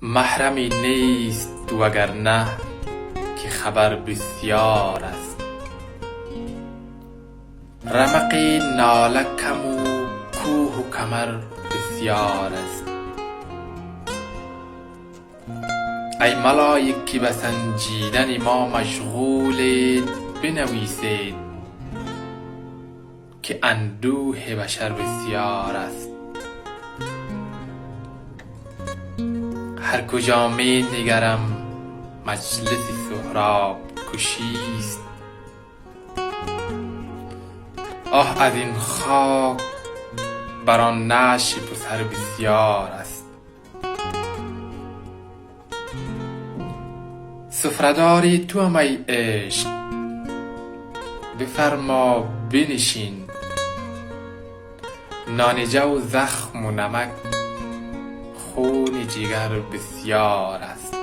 محرمی نیست وگرنه که خبر بسیار است. رمق ناله کم و کوه و کمر بسیار است. ای ملائک که به سنجیدن ما مشغولید، بنویسید که اندوه بشر بسیار است. هر کجا می نگرم مجلس سهراب کشیست. آه از این خاک بر آن نعش پسر بسیار است. سفره‌دار توام ای عشق، بفرما بنشین. نانجا و زخم و نمک خون جگر بسیار است.